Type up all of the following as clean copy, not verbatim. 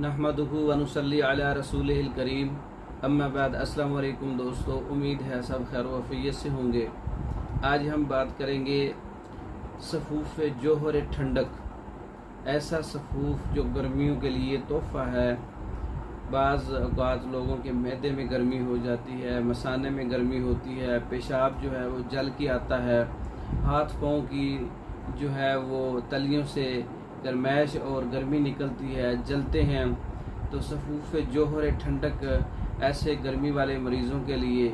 नहमदुहु व नुसल्ली अला रसूलिहिल करीम। अम्मा बाद। अस्सलाम वालेकुम दोस्तों, उम्मीद है सब खैर वफ़ियत से होंगे। आज हम बात करेंगे सफ़ूफ़ जोहर ठंडक, ऐसा सफ़ूफ़ जो गर्मियों के लिए तोहफ़ा है। बाज़ औक़ात लोगों के मैदे में गर्मी हो जाती है, मसाने में गर्मी होती है, पेशाब जो है वो जल के आता है, हाथ पाँव की जो है वो तलियों से गरमैश और गर्मी निकलती है, जलते हैं। तो सफ़ूफ़ जोहर ठंडक ऐसे गर्मी वाले मरीज़ों के लिए,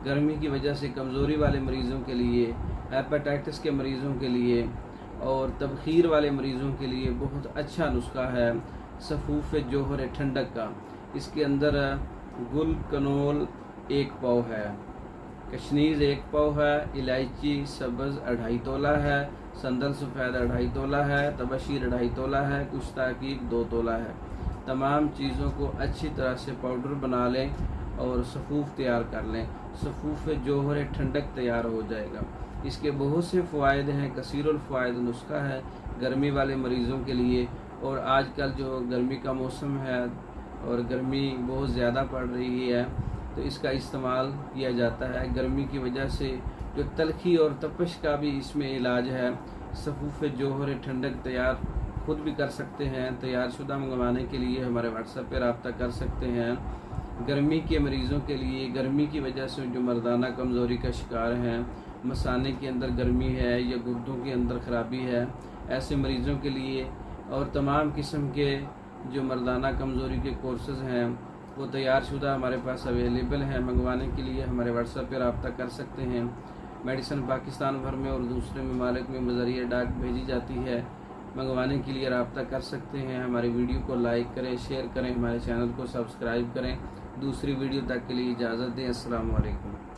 गर्मी की वजह से कमज़ोरी वाले मरीज़ों के लिए, हेपेटाइटिस के मरीज़ों के लिए और तबख़ीर वाले मरीज़ों के लिए बहुत अच्छा नुस्खा है सफ़ूफ़ जोहर ठंडक का। इसके अंदर गुल कनोल 1 पाव है, कशनीज़ 1 पाव है, इलायची सब्ज़ 2.5 तोला है, संदल सफ़ेद 2.5 तोला है, तबशीर 2.5 तोला है, कुश्ताकीक 2 तोला है। तमाम चीज़ों को अच्छी तरह से पाउडर बना लें और सफ़ूफ़ तैयार कर लें। सफ़ूफ़ जोहर ठंडक तैयार हो जाएगा। इसके बहुत से फ़वाइद हैं, कसीरुल फ़वाइद नुस्खा है गर्मी वाले मरीज़ों के लिए। और आजकल जो गर्मी का मौसम है और गर्मी बहुत ज़्यादा पड़ रही है, तो इसका इस्तेमाल किया जाता है। गर्मी की वजह से जो तलखी और तपश का भी इसमें इलाज है। सफ़ूफ़ जोहर ठंडक तैयार खुद भी कर सकते हैं। तैयार शुदा मंगवाने के लिए हमारे व्हाट्सएप पर रब्ता कर सकते हैं। गर्मी के मरीज़ों के लिए, गर्मी की वजह से जो मर्दाना कमज़ोरी का शिकार हैं, मसाने के अंदर गर्मी है या गुर्दों के अंदर ख़राबी है, ऐसे मरीज़ों के लिए और तमाम किस्म के जो मर्दाना कमज़ोरी के कोर्सेज़ हैं वो तैयार शुदा हमारे पास अवेलेबल है। मंगवाने के लिए हमारे व्हाट्सएप पर रब्ता कर सकते हैं। मेडिसिन पाकिस्तान भर में और दूसरे ममालिक में बज़रिए डाक भेजी जाती है। मंगवाने के लिए रब्ता कर सकते हैं। हमारी वीडियो को लाइक करें, शेयर करें, हमारे चैनल को सब्सक्राइब करें। दूसरी वीडियो तक के लिए इजाज़त दें। अस्सलाम वालेकुम।